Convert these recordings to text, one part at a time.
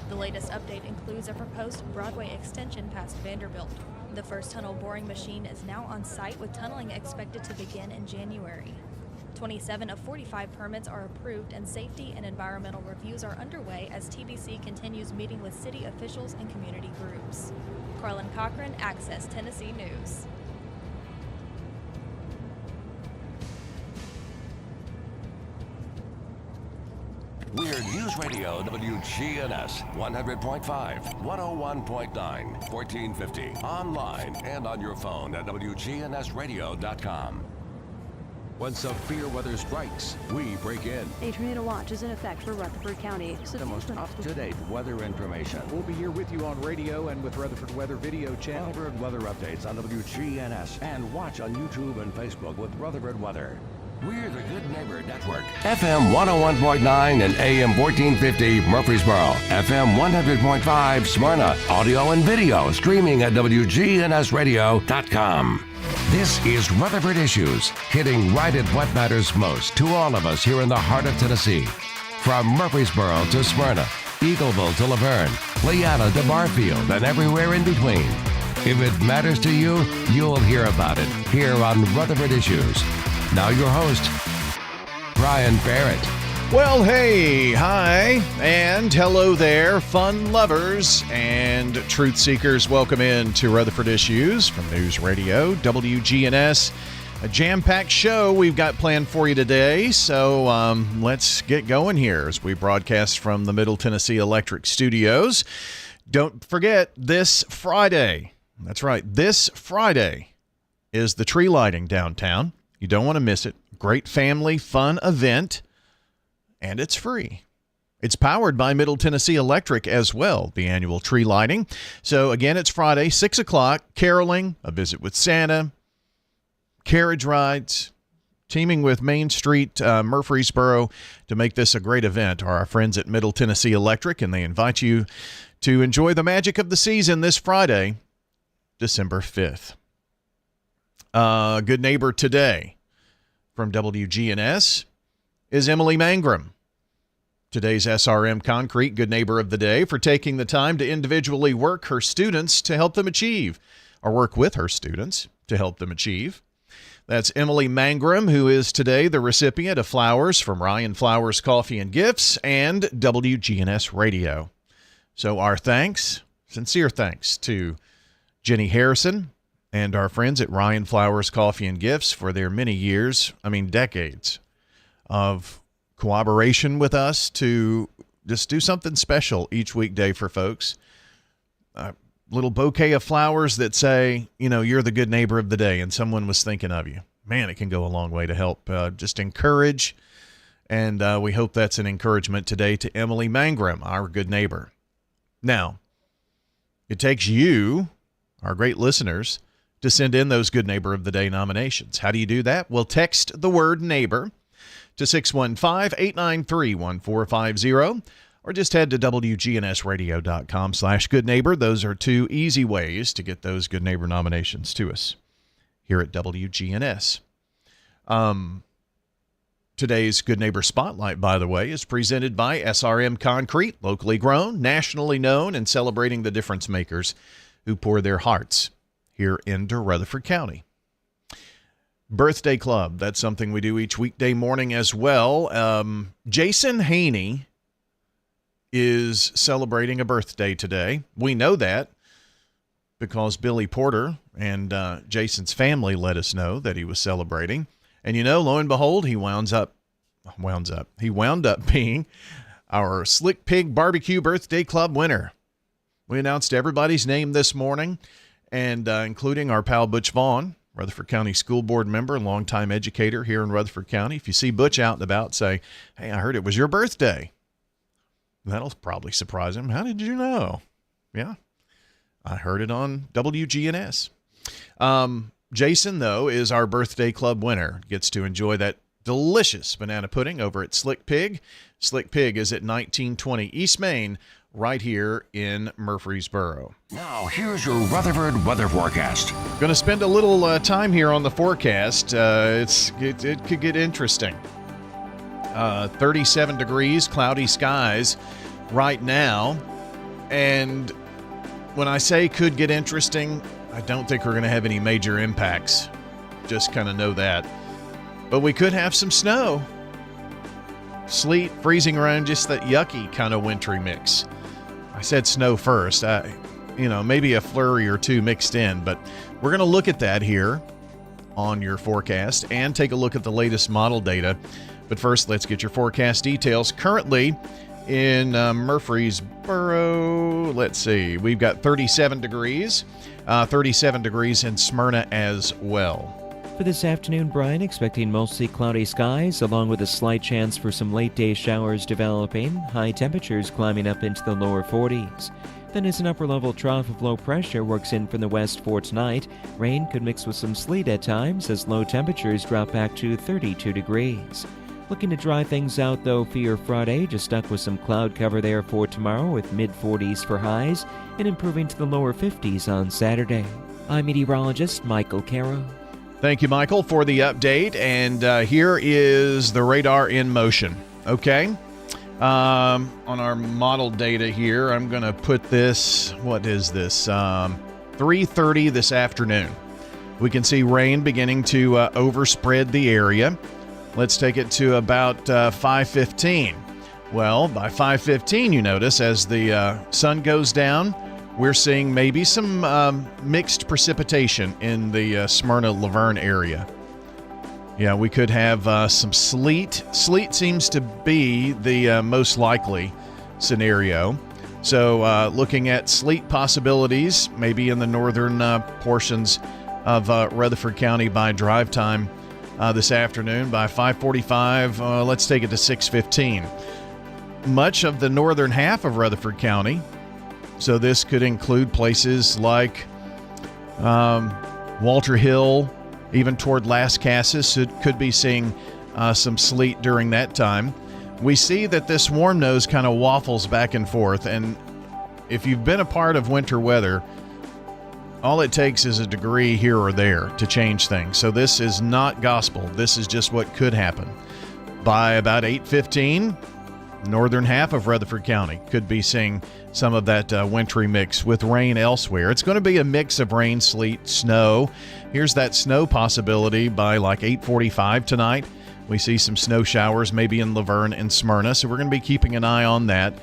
The latest update includes a proposed Broadway extension past Vanderbilt. The first tunnel boring machine is now on site, with tunneling expected to begin in January. 27 of 45 permits are approved, and safety and environmental reviews are underway as TBC continues meeting with city officials and community groups. Carlin Cochran, Access Tennessee News. We're News Radio WGNS 100.5, 101.9, 1450. Online and on your phone at wgnsradio.com. When severe weather strikes, we break in. A tornado watch is in effect for Rutherford County. The most up-to-date weather information. We'll be here with you on radio and with Rutherford Weather Video Channel. Rutherford weather updates on WGNS. And watch on YouTube and Facebook with Rutherford Weather. We're the Good Neighbor Network. FM 101.9 and AM 1450 Murfreesboro. FM 100.5 Smyrna. Audio and video streaming at wgnsradio.com. This is Rutherford Issues, hitting right at what matters most to all of us here in the heart of Tennessee. From Murfreesboro to Smyrna, Eagleville to Laverne, Leanna to Barfield, and everywhere in between. If it matters to you, you'll hear about it here on Rutherford Issues. Now your host, Brian Barrett. Well, hey, hi, and hello there, fun lovers and truth seekers. Welcome in to Rutherford Issues from News Radio, WGNS. A jam-packed show we've got planned for you today, so let's get going here as we broadcast from the Middle Tennessee Electric Studios. Don't forget, this Friday, that's right, this Friday is the tree lighting downtown. You don't want to miss it. Great family fun event. And it's free. It's powered by Middle Tennessee Electric as well, the annual tree lighting. So, again, it's Friday, 6 o'clock, caroling, a visit with Santa, carriage rides, teaming with Main Street, Murfreesboro to make this a great event are our friends at Middle Tennessee Electric, and they invite you to enjoy the magic of the season this Friday, December 5th. Good neighbor today from WGNS is Emily Mangrum. Today's SRM Concrete Good Neighbor of the Day for taking the time to individually work her students to help them achieve, or work with her students to help them achieve. That's Emily Mangrum, who is today the recipient of flowers from Ryan Flowers Coffee and Gifts and WGNS Radio. So our thanks, sincere thanks to Jenny Harrison and our friends at Ryan Flowers Coffee and Gifts for their many years, decades of cooperation with us to just do something special each weekday for folks. A little bouquet of flowers that say, you're the good neighbor of the day and someone was thinking of you. Man, it can go a long way to help just encourage. And we hope that's an encouragement today to Emily Mangrum, our good neighbor. Now, it takes you, our great listeners, to send in those Good Neighbor of the Day nominations. How do you do that? Well, text the word neighbor to 615-893-1450, or just head to wgnsradio.com/good neighbor. Those are two easy ways to get those Good Neighbor nominations to us here at WGNS. Today's Good Neighbor Spotlight, by the way, is presented by SRM Concrete, locally grown, nationally known, and celebrating the difference makers who pour their hearts here into Rutherford County. Birthday Club, that's something we do each weekday morning as well. Jason Haney is celebrating a birthday today. We know that because Billy Porter and Jason's family let us know that he was celebrating. And lo and behold, he wound up being our Slick Pig Barbecue Birthday Club winner. We announced everybody's name this morning, and including our pal Butch Vaughn, Rutherford County School Board member and longtime educator here in Rutherford County. If you see Butch out and about, say, hey, I heard it was your birthday. That'll probably surprise him. How did you know? Yeah, I heard it on WGNS. Jason, though, is our birthday club winner. Gets to enjoy that delicious banana pudding over at Slick Pig. Slick Pig is at 1920 East Main, right here in Murfreesboro. Now, here's your Rutherford weather forecast. Going to spend a little time here on the forecast. It could get interesting. 37 degrees, cloudy skies right now. And when I say could get interesting, I don't think we're going to have any major impacts. Just kind of know that. But we could have some snow. Sleet, freezing around, just that yucky kind of wintry mix. I said snow first. Maybe a flurry or two mixed in. But we're going to look at that here on your forecast and take a look at the latest model data. But first, let's get your forecast details. Currently in Murfreesboro, let's see, we've got 37 degrees. 37 degrees in Smyrna as well. For this afternoon, Brian, expecting mostly cloudy skies, along with a slight chance for some late-day showers developing, high temperatures climbing up into the lower 40s. Then as an upper-level trough of low pressure works in from the west for tonight, rain could mix with some sleet at times as low temperatures drop back to 32 degrees. Looking to dry things out, though, for your Friday, just stuck with some cloud cover there for tomorrow with mid-40s for highs and improving to the lower 50s on Saturday. I'm meteorologist Michael Caro. Thank you, Michael, for the update. And here is the radar in motion. Okay. On our model data here, I'm going to put this, what is this? 3:30 this afternoon. We can see rain beginning to overspread the area. Let's take it to about 5:15. Well, by 5:15, you notice, as the sun goes down, we're seeing maybe some mixed precipitation in the Smyrna-Laverne area. Yeah, we could have some sleet. Sleet seems to be the most likely scenario. So looking at sleet possibilities, maybe in the northern portions of Rutherford County by drive time this afternoon. By 5:45, let's take it to 6:15. Much of the northern half of Rutherford County, so this could include places like Walter Hill, even toward Las Casas, could be seeing some sleet during that time. We see that this warm nose kind of waffles back and forth, and if you've been a part of winter weather, all it takes is a degree here or there to change things. So this is not gospel. This is just what could happen. By about 8:15, northern half of Rutherford County could be seeing some of that wintry mix with rain elsewhere. It's going to be a mix of rain, sleet, snow. Here's that snow possibility by like 8:45 tonight. We see some snow showers maybe in Laverne and Smyrna, so we're going to be keeping an eye on that.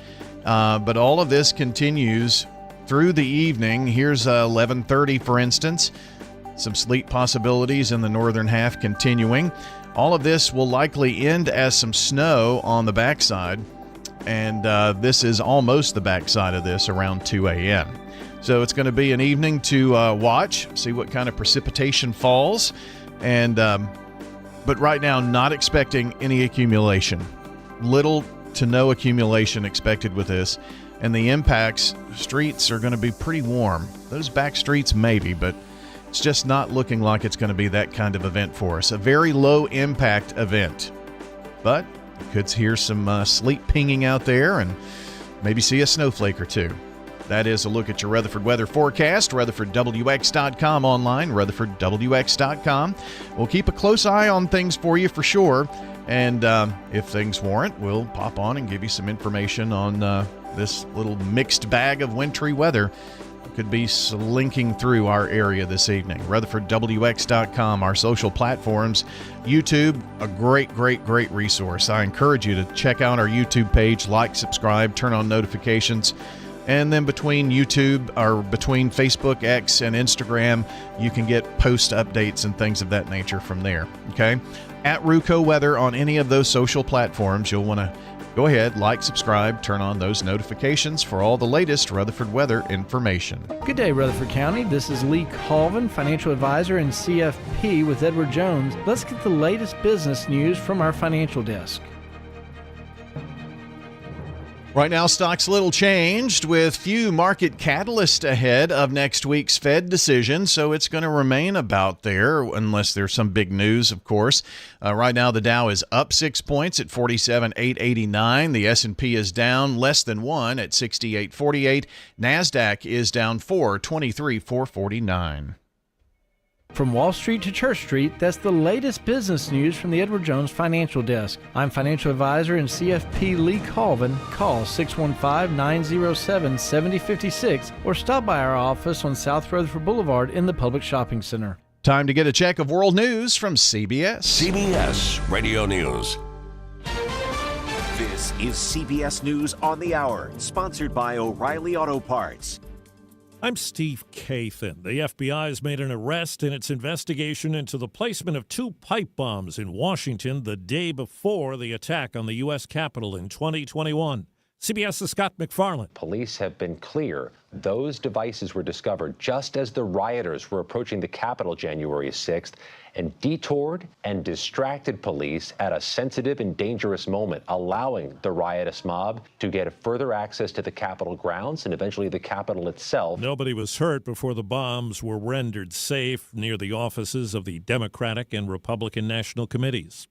But all of this continues through the evening. Here's 11:30, for instance. Some sleet possibilities in the northern half continuing. All of this will likely end as some snow on the backside, and this is almost the backside of this around 2 a.m. So it's going to be an evening to watch, see what kind of precipitation falls, and but right now not expecting any accumulation. Little to no accumulation expected with this, and the impacts, streets are going to be pretty warm. Those back streets maybe, but it's just not looking like it's going to be that kind of event for us. A very low impact event. But you could hear some sleet pinging out there and maybe see a snowflake or two. That is a look at your Rutherford weather forecast. RutherfordWX.com online, RutherfordWX.com. We'll keep a close eye on things for you for sure. And if things warrant, we'll pop on and give you some information on this little mixed bag of wintry weather. Could be slinking through our area this evening. RutherfordWX.com, our social platforms. YouTube, a great resource. I encourage you to check out our YouTube page, like, subscribe, turn on notifications. And then between YouTube, or between Facebook, X, and Instagram, you can get post updates and things of that nature from there. Okay? At Ruco Weather on any of those social platforms, you'll want to go ahead, like, subscribe, turn on those notifications for all the latest Rutherford weather information. Good day, Rutherford County. This is Lee Colvin, financial advisor and CFP with Edward Jones. Let's get the latest business news from our financial desk. Right now, stocks a little changed with few market catalysts ahead of next week's Fed decision, so it's going to remain about there unless there's some big news, of course. Right now, the Dow is up 6 points at 47,889. The S&P is down less than 1 at 68.48. NASDAQ is down 4, 23,449. From Wall Street to Church Street, that's the latest business news from the Edward Jones Financial Desk. I'm financial advisor and CFP Lee Colvin. Call 615-907-7056 or stop by our office on South Rutherford Boulevard in the Public Shopping Center. Time to get a check of world news from CBS. CBS Radio News. This is CBS News on the Hour, sponsored by O'Reilly Auto Parts. I'm Steve Kathan. The FBI has made an arrest in its investigation into the placement of 2 pipe bombs in Washington the day before the attack on the U.S. Capitol in 2021. CBS's Scott McFarland. Police have been clear. Those devices were discovered just as the rioters were approaching the Capitol January 6th and detoured and distracted police at a sensitive and dangerous moment, allowing the riotous mob to get further access to the Capitol grounds and eventually the Capitol itself. Nobody was hurt before the bombs were rendered safe near the offices of the Democratic and Republican National Committees.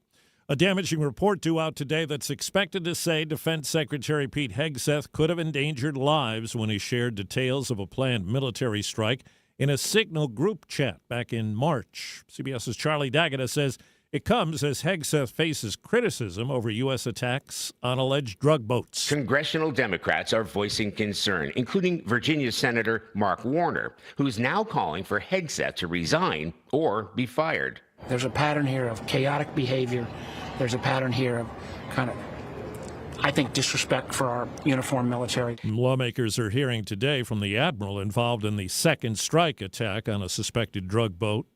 A damaging report due out today that's expected to say Defense Secretary Pete Hegseth could have endangered lives when he shared details of a planned military strike in a Signal group chat back in March. CBS's Charlie D'Agata says it comes as Hegseth faces criticism over U.S. attacks on alleged drug boats. Congressional Democrats are voicing concern, including Virginia Senator Mark Warner, who's now calling for Hegseth to resign or be fired. There's a pattern here of chaotic behavior. There's a pattern here of kind of, I think, disrespect for our uniformed military. Lawmakers are hearing today from the admiral involved in the second strike attack on a suspected drug boat.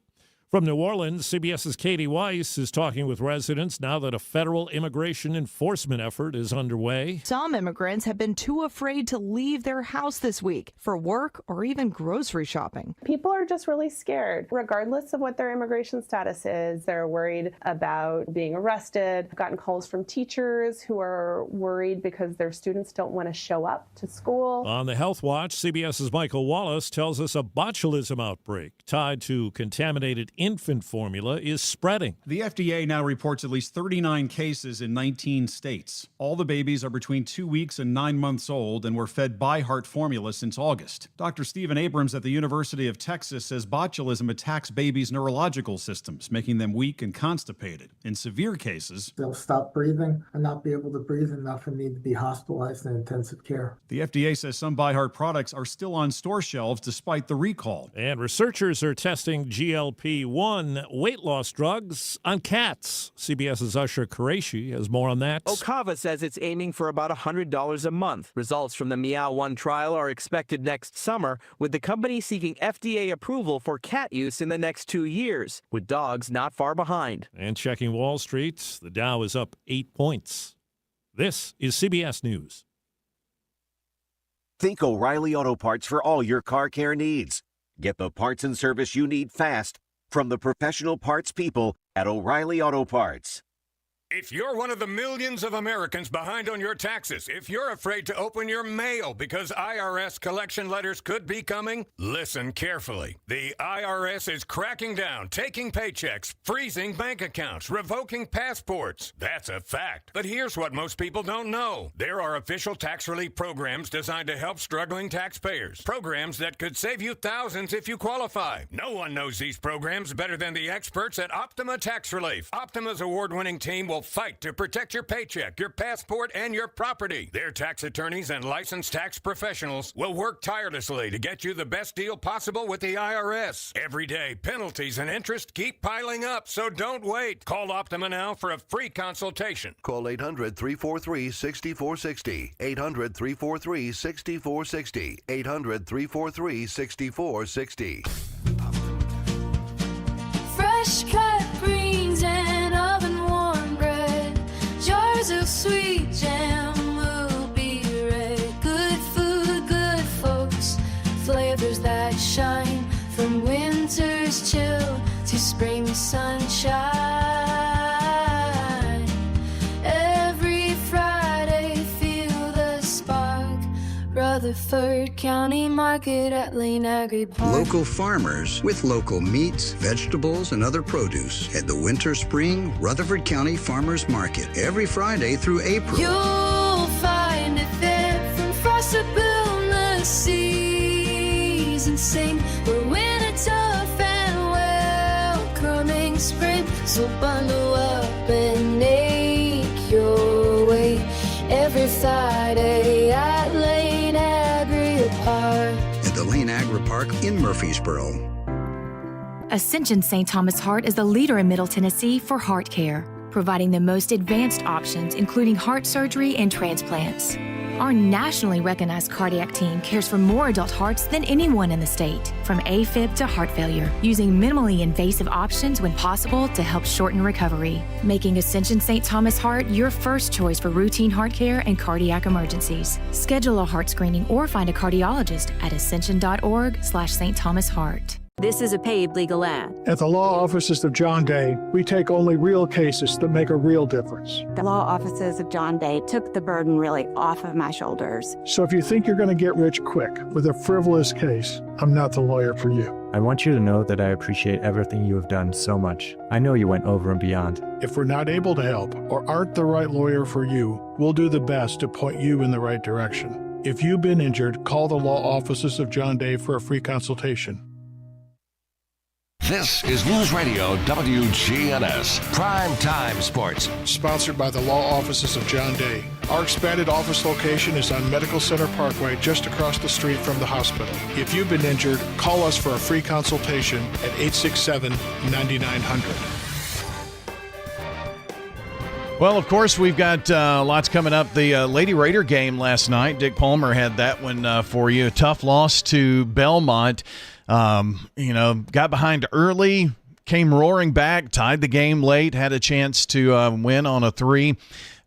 From New Orleans, CBS's Katie Weiss is talking with residents now that a federal immigration enforcement effort is underway. Some immigrants have been too afraid to leave their house this week for work or even grocery shopping. People are just really scared. Regardless of what their immigration status is, they're worried about being arrested. I've gotten calls from teachers who are worried because their students don't want to show up to school. On the Health Watch, CBS's Michael Wallace tells us a botulism outbreak tied to contaminated infant formula is spreading. The FDA now reports at least 39 cases in 19 states. All the babies are between 2 weeks and 9 months old and were fed ByHeart formula since August. Dr. Stephen Abrams at the University of Texas says botulism attacks babies' neurological systems, making them weak and constipated. In severe cases, they'll stop breathing and not be able to breathe enough and need to be hospitalized in intensive care. The FDA says some ByHeart products are still on store shelves despite the recall. And researchers are testing GLP-1 weight loss drugs on cats. CBS's Usher Qureshi has more on that. Ocava says it's aiming for about $100 a month. Results from the Meow 1 trial are expected next summer, with the company seeking FDA approval for cat use in the next 2 years, with dogs not far behind. And checking Wall Street, the Dow is up 8 points. This is CBS News. Think O'Reilly Auto Parts for all your car care needs. Get the parts and service you need fast from the professional parts people at O'Reilly Auto Parts. If you're one of the millions of Americans behind on your taxes, if you're afraid to open your mail because IRS collection letters could be coming, listen carefully. The IRS is cracking down, taking paychecks, freezing bank accounts, revoking passports. That's a fact. But here's what most people don't know. There are official tax relief programs designed to help struggling taxpayers. Programs that could save you thousands if you qualify. No one knows these programs better than the experts at Optima Tax Relief. Optima's award-winning team will fight to protect your paycheck, your passport, and your property. Their tax attorneys and licensed tax professionals will work tirelessly to get you the best deal possible with the IRS. Every day, penalties and interest keep piling up, so don't wait. Call Optima now for a free consultation. Call 800-343-6460. 800-343-6460. 800-343-6460. Fresh cut greens and oven warm bread. Jars of sweet jam will be red. Good food, good folks. Flavors that shine from winter's chill to spring sunshine. Every Friday, feel the spark. Rutherford County Market at Lane Agri Park. Local farmers with local meats, vegetables, and other produce at the Winter Spring Rutherford County Farmers Market every Friday through April. You'll find it there from frost to boundless seas and sing. We're winter tough and apart. At the Lane Agri Park in Murfreesboro. Ascension St. Thomas Heart is the leader in Middle Tennessee for heart care, providing the most advanced options, including heart surgery and transplants. Our nationally recognized cardiac team cares for more adult hearts than anyone in the state, from AFib to heart failure, using minimally invasive options when possible to help shorten recovery, making Ascension St. Thomas Heart your first choice for routine heart care and cardiac emergencies. Schedule a heart screening or find a cardiologist at ascension.org/St. Thomas Heart. This is a paid legal ad. At the law offices of John Day, we take only real cases that make a real difference. The law offices of John Day took the burden really off of my shoulders. So if you think you're going to get rich quick with a frivolous case, I'm not the lawyer for you. I want you to know that I appreciate everything you have done so much. I know you went over and beyond. If we're not able to help or aren't the right lawyer for you, we'll do the best to point you in the right direction. If you've been injured, call the law offices of John Day for a free consultation. This is News Radio WGNS Prime Time Sports. Sponsored by the law offices of John Day. Our expanded office location is on Medical Center Parkway, just across the street from the hospital. If you've been injured, call us for a free consultation at 867-9900. Well, of course, we've got lots coming up. The Lady Raider game last night, Dick Palmer had that one for you. A tough loss to Belmont. Got behind early, came roaring back, tied the game late, had a chance to win on a three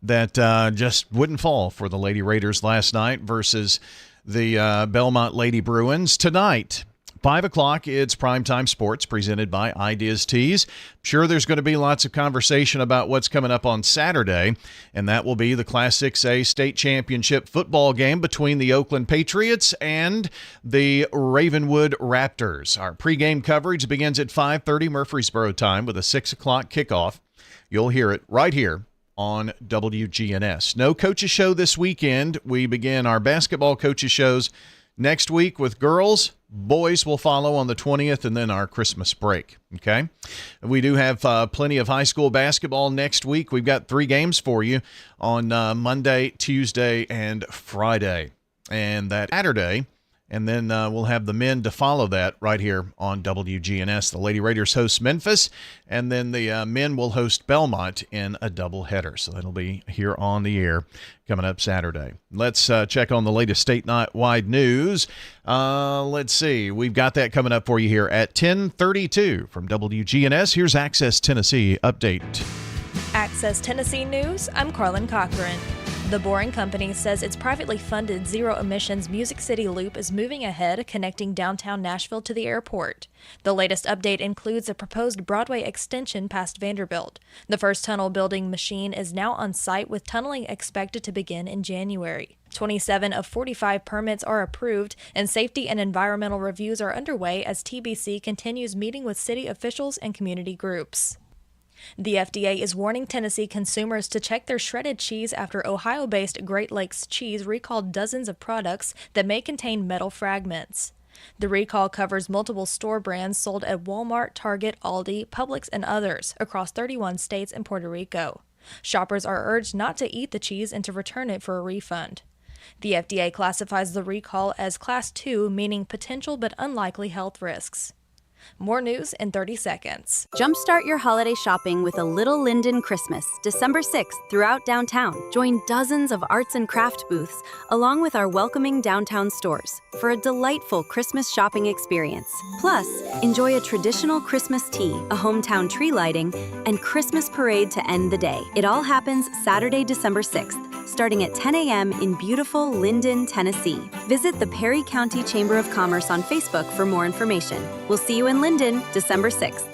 that just wouldn't fall for the Lady Raiders last night versus the Belmont Lady Bruins. Tonight, 5 o'clock, it's Primetime Sports presented by Ideas Tees. Sure, there's going to be lots of conversation about what's coming up on Saturday, and that will be the Class 6A state championship football game between the Oakland Patriots and the Ravenwood Raptors. Our pregame coverage begins at 5:30 Murfreesboro time with a 6 o'clock kickoff. You'll hear it right here on WGNS. No coaches show this weekend. We begin our basketball coaches shows next week with girls. Boys will follow on the 20th and then our Christmas break, okay? We do have plenty of high school basketball next week. We've got 3 games for you on Monday, Tuesday, and Friday. And that Saturday, and then we'll have the men to follow that right here on WGNS. The Lady Raiders host Memphis, and then the men will host Belmont in a doubleheader. So that'll be here on the air coming up Saturday. Let's check on the latest statewide news. Let's see. We've got that coming up for you here at 10:32 from WGNS. Here's Access Tennessee Update. Access Tennessee News, I'm Carlin Cochran. The Boring Company says its privately funded zero-emissions Music City Loop is moving ahead, connecting downtown Nashville to the airport. The latest update includes a proposed Broadway extension past Vanderbilt. The first tunnel building machine is now on site, with tunneling expected to begin in January. 27 of 45 permits are approved, and safety and environmental reviews are underway as TBC continues meeting with city officials and community groups. The FDA is warning Tennessee consumers to check their shredded cheese after Ohio-based Great Lakes Cheese recalled dozens of products that may contain metal fragments. The recall covers multiple store brands sold at Walmart, Target, Aldi, Publix, and others across 31 states and Puerto Rico. Shoppers are urged not to eat the cheese and to return it for a refund. The FDA classifies the recall as Class 2, meaning potential but unlikely health risks. More news in 30 seconds. Jumpstart your holiday shopping with a Little Linden Christmas, December 6th throughout downtown. Join dozens of arts and craft booths, along with our welcoming downtown stores, for a delightful Christmas shopping experience. Plus, enjoy a traditional Christmas tea, a hometown tree lighting, and Christmas parade to end the day. It all happens Saturday, December 6th, starting at 10 a.m. in beautiful Linden, Tennessee. Visit the Perry County Chamber of Commerce on Facebook for more information. We'll see you in Linden, December 6th.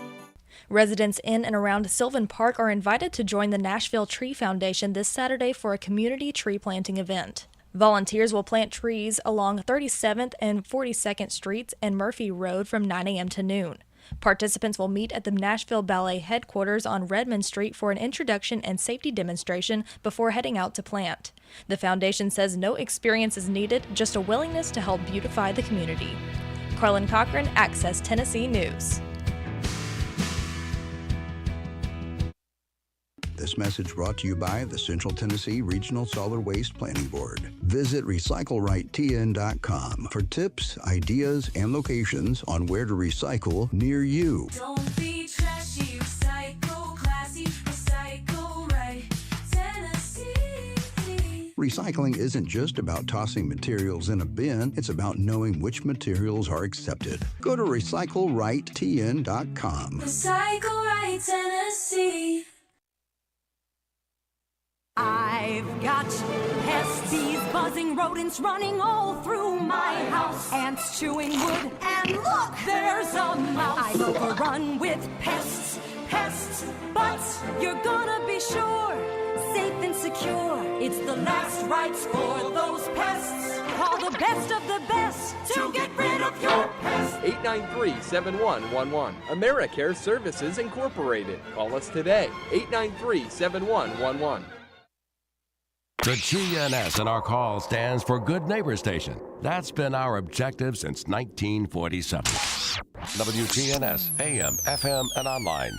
Residents in and around Sylvan Park are invited to join the Nashville Tree Foundation this Saturday for a community tree planting event. Volunteers will plant trees along 37th and 42nd Streets and Murphy Road from 9 a.m. to noon. Participants will meet at the Nashville Ballet headquarters on Redmond Street for an introduction and safety demonstration before heading out to plant. The foundation says no experience is needed, just a willingness to help beautify the community. Carlin Cochran, Access Tennessee News. The This message brought to you by the Central Tennessee Regional Solid Waste Planning Board. Visit recyclerightTN.com for tips, ideas, and locations on where to recycle near you. Don't be trashy, recycle classy, recycle right, Tennessee. Recycling isn't just about tossing materials in a bin, it's about knowing which materials are accepted. Go to recyclerightTN.com. Recycle right, Tennessee. I've got pests, bees, buzzing rodents running all through my house. Ants chewing wood, and look, there's a mouse. I'm overrun with pests, but you're gonna be sure, safe and secure. It's the last rites for those pests. Call the best of the best to get rid of your pests. 893-7111. AmeriCare Services Incorporated. Call us today. 893-7111. The GNS in our call stands for Good Neighbor Station. That's been our objective since 1947. WGNS, AM, FM, and online.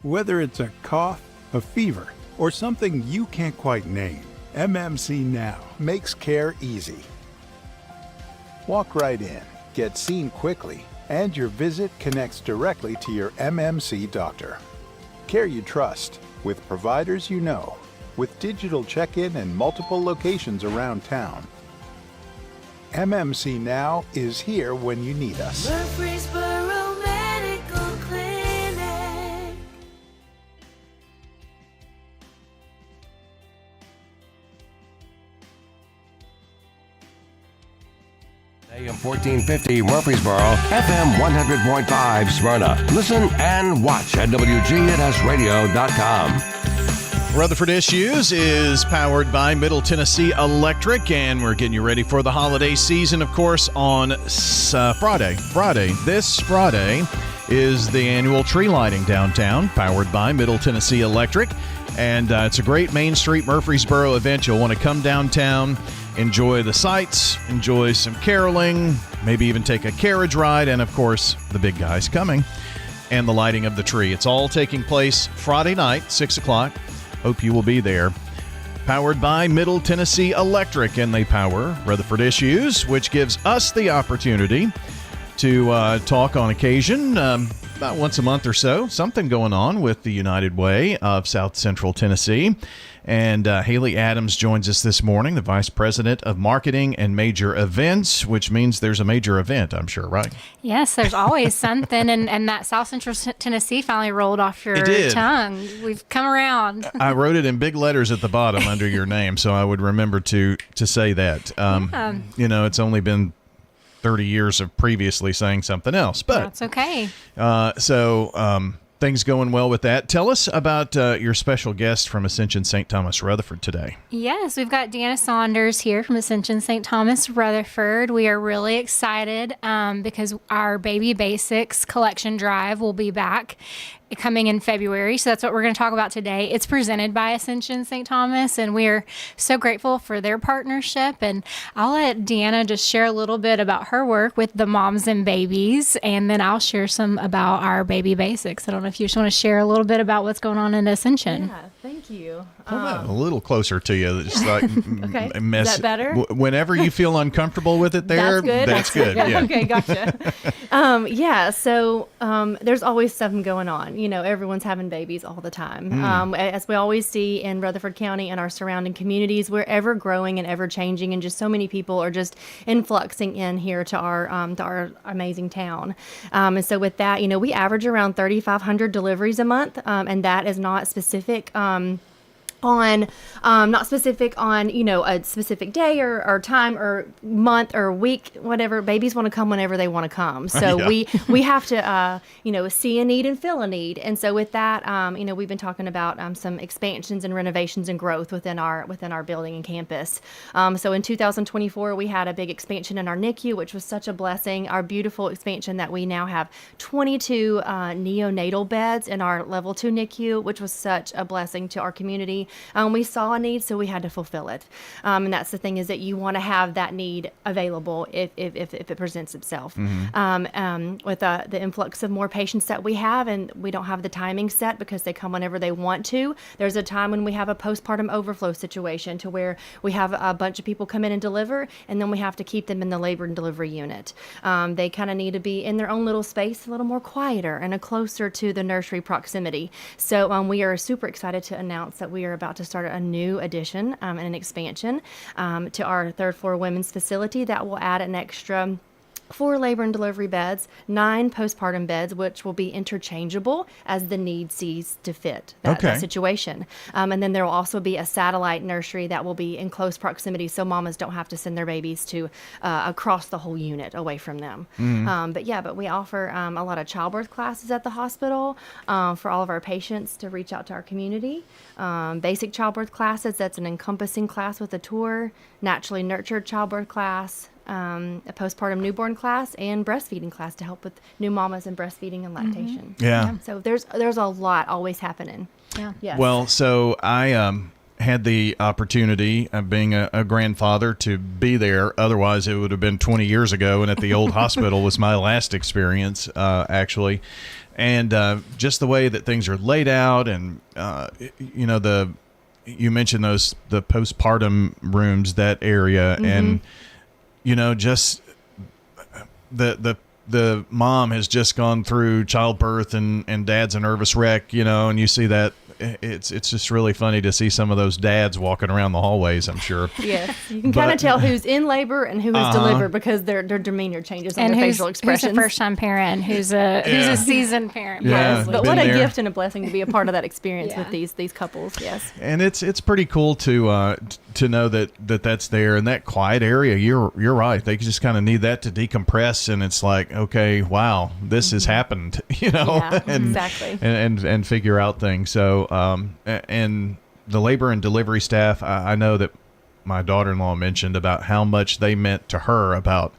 Whether it's a cough, a fever, or something you can't quite name, MMC Now makes care easy. Walk right in, get seen quickly, and your visit connects directly to your MMC doctor. Care you trust, with providers you know, with digital check-in and multiple locations around town. MMC Now is here when you need us. Murfreesboro Medical Clinic. AM 1450 Murfreesboro, FM 100.5 Smyrna. Listen and watch at wgnsradio.com. Rutherford Issues is powered by Middle Tennessee Electric, and we're getting you ready for the holiday season, of course, on Friday. This Friday is the annual tree lighting downtown, powered by Middle Tennessee Electric, and it's a great Main Street Murfreesboro event. You'll want to come downtown, enjoy the sights, enjoy some caroling, maybe even take a carriage ride, and, of course, the big guy's coming, and the lighting of the tree. It's all taking place Friday night, 6 o'clock. Hope you will be there. Powered by Middle Tennessee Electric, and they power Rutherford Issues, which gives us the opportunity to talk on occasion, about once a month or so, something going on with the United Way of South Central Tennessee. And Haley Adams joins us this morning, the Vice President of Marketing and Major Events, which means there's a major event, I'm sure, right? Yes, there's always something, and that South Central Tennessee finally rolled off your tongue. We've come around. I wrote it in big letters at the bottom under your name, so I would remember to say that. You know, it's only been 30 years of previously saying something else, but that's okay. Things going well with that. Tell us about your special guest from Ascension St. Thomas Rutherford today. Yes, we've got Deanna Saunders here from Ascension St. Thomas Rutherford. We are really excited because our Baby Basics collection drive will be back coming in February. So that's what we're going to talk about today. It's presented by Ascension St. Thomas, and we're so grateful for their partnership. And I'll let Deanna just share a little bit about her work with the moms and babies, and then I'll share some about our Baby Basics. I don't know if you just want to share a little bit about what's going on in Ascension. Yeah, thank you. A little closer to you. Just like okay. Is that better? Whenever you feel uncomfortable with it there, that's good. Yeah. Okay, gotcha. So there's always something going on. You know, everyone's having babies all the time. As we always see in Rutherford County and our surrounding communities, we're ever growing and ever changing, and just so many people are just influxing in here to our amazing town. And so with that, you know, we average around 3,500 deliveries a month, and that is not specific not specific on, you know, a specific day or time or month or week, whatever. Babies want to come whenever they want to come. So we have to, you know, see a need and fill a need. And so with that, you know, we've been talking about some expansions and renovations and growth within our building and campus. So in 2024, we had a big expansion in our NICU, which was such a blessing. Our beautiful expansion that we now have 22 neonatal beds in our level 2 NICU, which was such a blessing to our community. We saw a need, so we had to fulfill it. And that's the thing, is that you want to have that need available if it presents itself. With the influx of more patients that we have, and we don't have the timing set because they come whenever they want to. There's a time when we have a postpartum overflow situation to where we have a bunch of people come in and deliver, and then we have to keep them in the labor and delivery unit. They kind of need to be in their own little space, a little more quieter and closer to the nursery proximity. So we are super excited to announce that we are about to start a new addition and an expansion to our third floor women's facility that will add an extra 4 labor and delivery beds, 9 postpartum beds, which will be interchangeable as the need sees to fit that situation. And then there will also be a satellite nursery that will be in close proximity, so mamas don't have to send their babies to across the whole unit away from them. But we offer a lot of childbirth classes at the hospital for all of our patients to reach out to our community. Basic childbirth classes, that's an encompassing class with a tour, naturally nurtured childbirth class, a postpartum newborn class, and breastfeeding class to help with new mamas and breastfeeding and lactation. So there's a lot always happening. Yes. Well, so I had the opportunity of being a grandfather to be there. Otherwise, it would have been 20 years ago, and at the old hospital was my last experience, actually. And just the way that things are laid out, and you mentioned the postpartum rooms, that area, and just the mom has just gone through childbirth and dad's a nervous wreck, and you see that. It's just really funny to see some of those dads walking around the hallways, I'm sure. Yes, you can kind of tell who's in labor and who has delivered because their demeanor changes and their facial expressions. Who's a first-time parent and who's a seasoned parent. Yes, but what a gift and a blessing to be a part of that experience with these couples. Yes, and it's pretty cool to know that's there in that quiet area. You're right. They just kind of need that to decompress, and it's like, okay, wow, this has happened, exactly, and figure out things. So. And the labor and delivery staff, I know that my daughter-in-law mentioned about how much they meant to her about,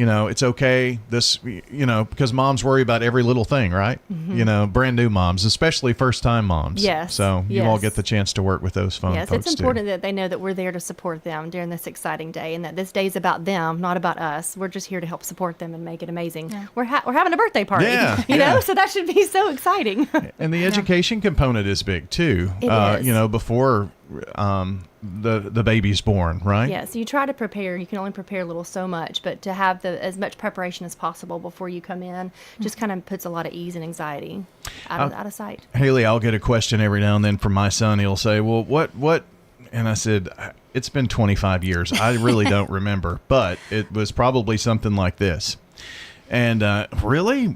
it's okay, because moms worry about every little thing, right? Brand new moms, especially first-time moms. Yes. So you all get the chance to work with those folks. Yes, it's important that they know that we're there to support them during this exciting day, and that this day is about them, not about us. We're just here to help support them and make it amazing. Yeah. We're having a birthday party, you know, so that should be so exciting. And the education component is big too. It is. Before the baby's born, right? Yeah, so you try to prepare. You can only prepare so much, but to have as much preparation as possible before you come in just kind of puts a lot of ease and anxiety out of sight. Haley, I'll get a question every now and then from my son. He'll say, well, what? And I said, it's been 25 years. I really don't remember, but it was probably something like this. And really?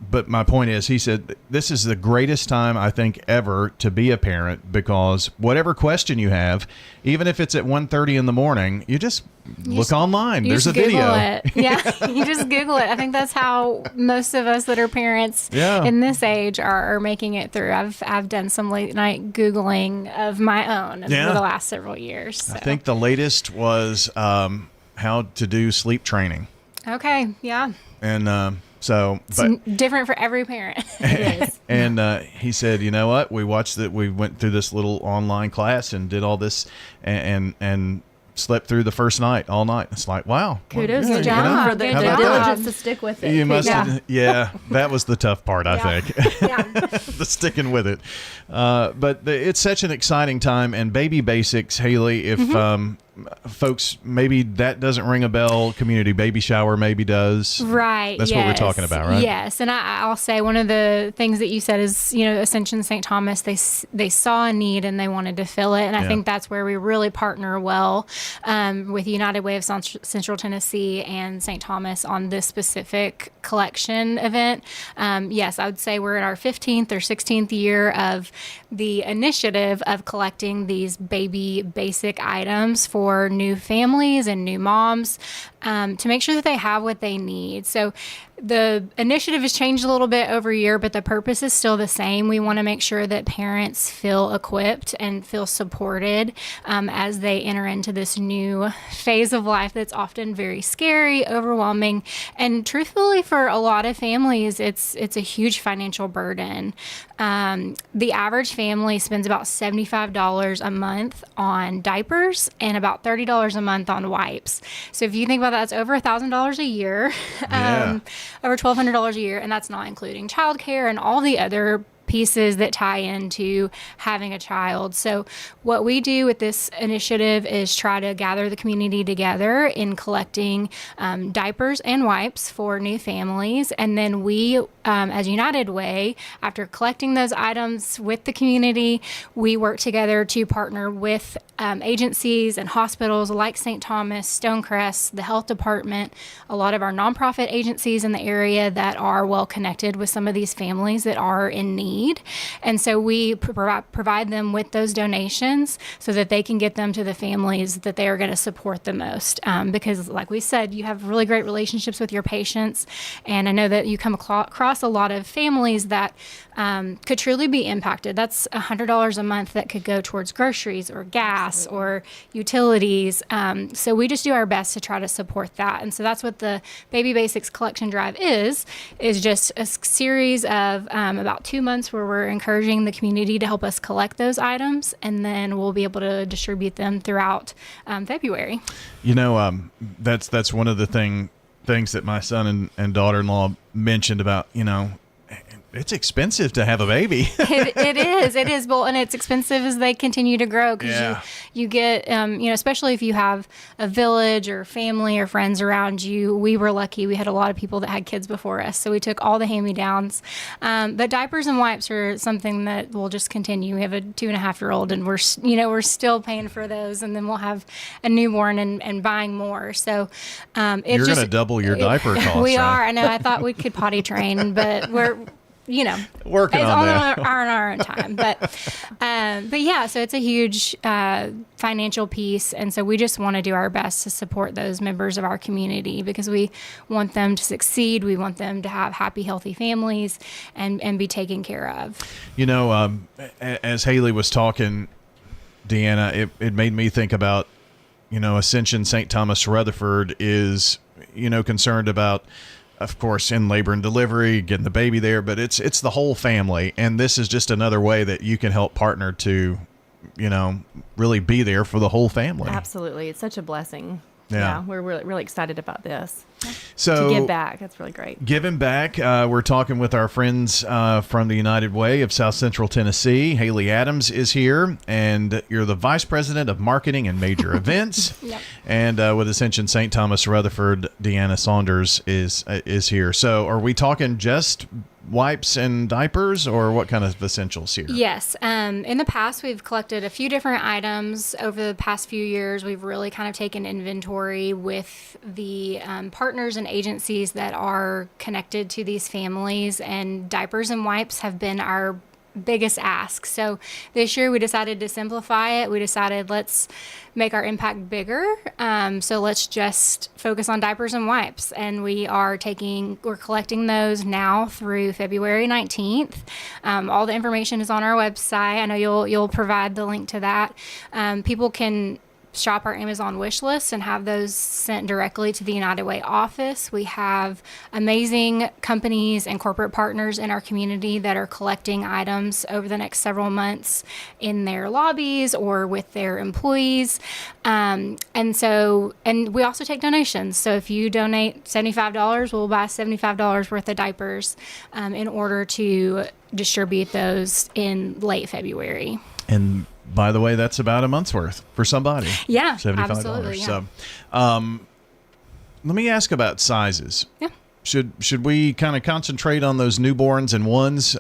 But my point is, he said, this is the greatest time, I think, ever to be a parent, because whatever question you have, even if it's at 1:30 in the morning, you just look online. There's a video. Yeah, you just Google it. I think that's how most of us that are parents in this age are making it through. I've done some late night Googling of my own over the last several years. So. I think the latest was how to do sleep training. Okay, yeah. And it's different for every parent. It is. And he said, you know what? We went through this little online class and did all this and slept through the first night, all night. It's like, wow. Kudos, good job for the diligence to stick with it. You must have, that was the tough part, I think. The sticking with it. But it's such an exciting time. And Baby Basics, Haley, if folks, maybe that doesn't ring a bell, community baby shower maybe does. Right. That's what we're talking about, right? Yes. And I'll say one of the things that you said is, Ascension St. Thomas, they saw a need and they wanted to fill it. And I think that's where we really partner well with United Way of Central Tennessee and St. Thomas on this specific collection event. Yes, I would say we're in our 15th or 16th year of the initiative of collecting these baby basic items for new families and new moms to make sure that they have what they need. So The initiative has changed a little bit over a year, but the purpose is still the same. We want to make sure that parents feel equipped and feel supported as they enter into this new phase of life that's often very scary, overwhelming, and truthfully, for a lot of families, it's a huge financial burden. The average family spends about $75 a month on diapers and about $30 a month on wipes. So if you think about that, it's over $1,000 a year. Over $1,200 a year, and that's not including childcare and all the other pieces that tie into having a child. So what we do with this initiative is try to gather the community together in collecting diapers and wipes for new families. And then we, as United Way, after collecting those items with the community, we work together to partner with agencies and hospitals like St. Thomas, Stonecrest, the health department, a lot of our nonprofit agencies in the area that are well connected with some of these families that are in need. And so we provide them with those donations so that they can get them to the families that they are going to support the most. Because like we said, you have really great relationships with your patients. And I know that you come across a lot of families that could truly be impacted. That's $100 a month that could go towards groceries or gas or utilities. So we just do our best to try to support that. And so that's what the Baby Basics Collection Drive is just a series of about 2 months where we're encouraging the community to help us collect those items, and then we'll be able to distribute them throughout February. That's one of the things that my son and daughter-in-law mentioned about, it's expensive to have a baby. It is. Well, and it's expensive as they continue to grow because you get, especially if you have a village or family or friends around you. We were lucky. We had a lot of people that had kids before us, so we took all the hand-me-downs. But diapers and wipes are something that will just continue. We have a 2.5-year-old, and we're still paying for those, and then we'll have a newborn and buying more. So you're going to double your diaper costs. We are. Right? I know. I thought we could potty train, but we're working on that on our own time. But yeah, so it's a huge financial piece. And so we just want to do our best to support those members of our community because we want them to succeed. We want them to have happy, healthy families and be taken care of. As Haley was talking, Deanna, it made me think about, Ascension St. Thomas Rutherford is, concerned about, of course, in labor and delivery, getting the baby there, but it's the whole family. And this is just another way that you can help partner to, really be there for the whole family. Absolutely. It's such a blessing. Yeah. We're really, really excited about this. So to give back, that's really great. Giving back. We're talking with our friends from the United Way of South Central Tennessee. Haley Adams is here, and you're the Vice President of Marketing and Major Events. Yep. And with Ascension St. Thomas Rutherford, Deanna Saunders is here. So are we talking just wipes and diapers, or what kind of essentials here? Yes. In the past, we've collected a few different items. Over the past few years, we've really kind of taken inventory with the partners and agencies that are connected to these families, and diapers and wipes have been our biggest ask. So this year we decided to simplify it. We decided let's make our impact bigger. So let's just focus on diapers and wipes. And we're collecting those now through February 19th. All the information is on our website. I know you'll provide the link to that. People can shop our Amazon wish list and have those sent directly to the United Way office. We have amazing companies and corporate partners in our community that are collecting items over the next several months in their lobbies or with their employees. And we also take donations. So if you donate $75, we'll buy $75 worth of diapers in order to distribute those in late February. And by the way, that's about a month's worth for somebody. Yeah, $75. absolutely. Yeah. So, let me ask about sizes. Yeah. Should we kind of concentrate on those newborns and ones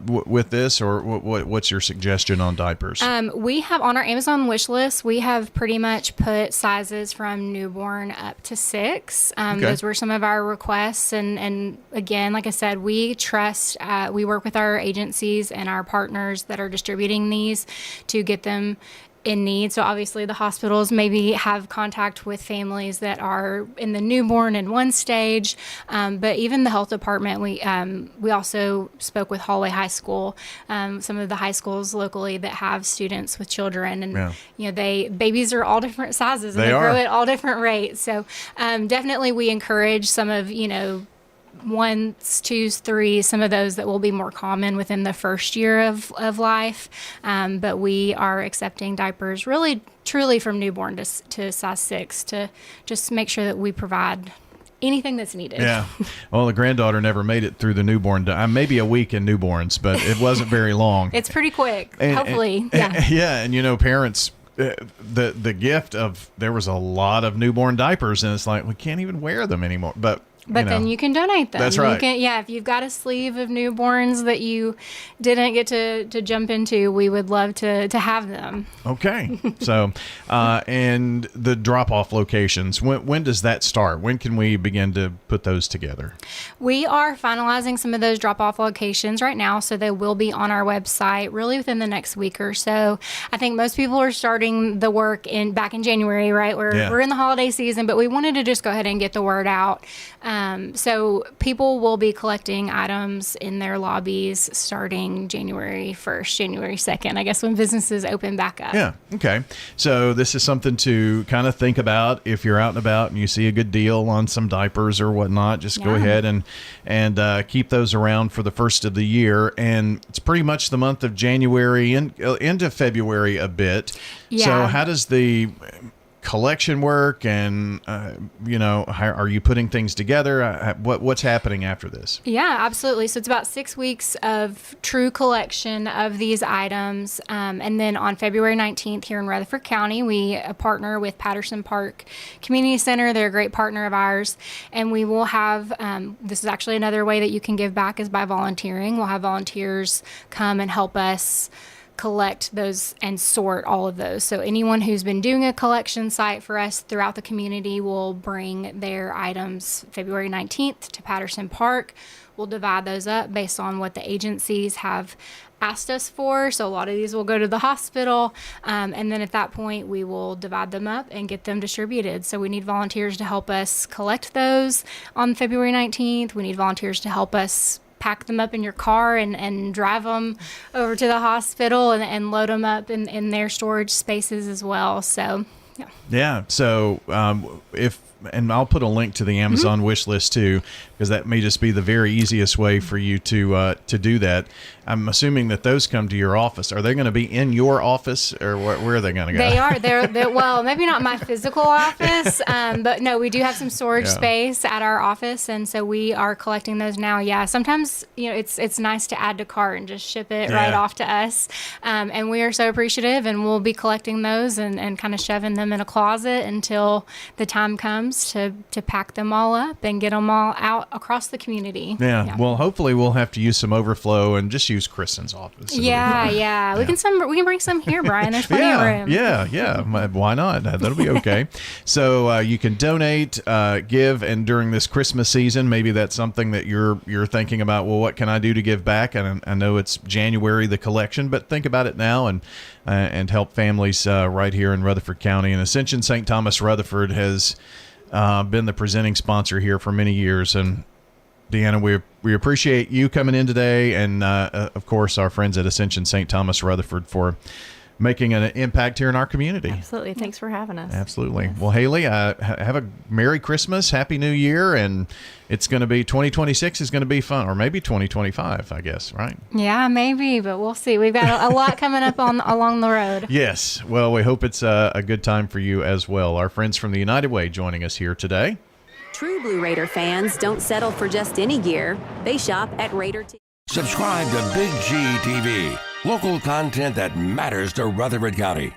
with this, or what's your suggestion on diapers? We have on our Amazon wish list, we have pretty much put sizes from newborn up to 6. Okay. Those were some of our requests. And again, like I said, we trust, we work with our agencies and our partners that are distributing these to get them in need. So obviously the hospitals maybe have contact with families that are in the newborn in one stage, but even the health department, we also spoke with Hallway High School, some of the high schools locally that have students with children, and babies are all different sizes and they grow at all different rates. So definitely we encourage some of 1s, 2s, 3s, some of those that will be more common within the first year of life. But we are accepting diapers really, truly from newborn to size 6 to just make sure that we provide anything that's needed. Yeah. Well, the granddaughter never made it through the newborn. Maybe a week in newborns, but it wasn't very long. It's pretty quick, hopefully. And parents, the gift of, there was a lot of newborn diapers, and it's like, we can't even wear them anymore. But then you can donate them. That's right. If you've got a sleeve of newborns that you didn't get to jump into, we would love to have them. Okay. So, and the drop-off locations, when does that start? When can we begin to put those together? We are finalizing some of those drop-off locations right now, so they will be on our website really within the next week or so. I think most people are starting the work back in January, right? We're in the holiday season, but we wanted to just go ahead and get the word out. So people will be collecting items in their lobbies starting January 1st, January 2nd, I guess, when businesses open back up. Yeah. Okay. So this is something to kind of think about if you're out and about and you see a good deal on some diapers or whatnot. Just go ahead and keep those around for the first of the year. And it's pretty much the month of January into February a bit. Yeah. So how does the collection work, and how are you putting things together? What's happening after this? Yeah, absolutely. So it's about 6 weeks of true collection of these items, and then on February 19th here in Rutherford County, we partner with Patterson Park Community Center. They're a great partner of ours, and we will have this is actually another way that you can give back is by volunteering. We'll have volunteers come and help us collect those and sort all of those. So anyone who's been doing a collection site for us throughout the community will bring their items February 19th to Patterson Park. We'll divide those up based on what the agencies have asked us for. So a lot of these will go to the hospital. And then at that point, we will divide them up and get them distributed. So we need volunteers to help us collect those on February 19th. We need volunteers to help us pack them up in your car and drive them over to the hospital and load them up in their storage spaces as well. So, yeah. So and I'll put a link to the Amazon wish list too, because that may just be the very easiest way for you to do that. I'm assuming that those come to your office. Are they going to be in your office, or where are they going to go? They are. They're well, maybe not my physical office, but no, we do have some storage space at our office, and so we are collecting those now. Yeah, sometimes it's nice to add to cart and just ship it right off to us, and we are so appreciative, and we'll be collecting those and kind of shoving them in a closet until the time comes to pack them all up and get them all out across the community. Yeah. Well, hopefully we'll have to use some overflow and just use Kristen's office. Yeah. We can bring some here, Brian. There's plenty of room. Yeah. Why not? That'll be okay. So you can donate, give, and during this Christmas season, maybe that's something that you're thinking about. Well, what can I do to give back? And I know it's January, the collection, but think about it now and help families right here in Rutherford County. And Ascension St. Thomas Rutherford has been the presenting sponsor here for many years. And Deanna, we appreciate you coming in today, and of course our friends at Ascension St. Thomas Rutherford for making an impact here in our community. Absolutely. Thanks for having us. Absolutely. Yes. Well, Haley, have a Merry Christmas, Happy New Year, and it's going to be 2026 is going to be fun, or maybe 2025, I guess, right? Yeah, maybe, but we'll see. We've got a lot coming up along the road. Yes. Well, we hope it's a good time for you as well. Our friends from the United Way joining us here today. True Blue Raider fans don't settle for just any gear. They shop at Raider TV. Subscribe to Big G TV. Local content that matters to Rutherford County.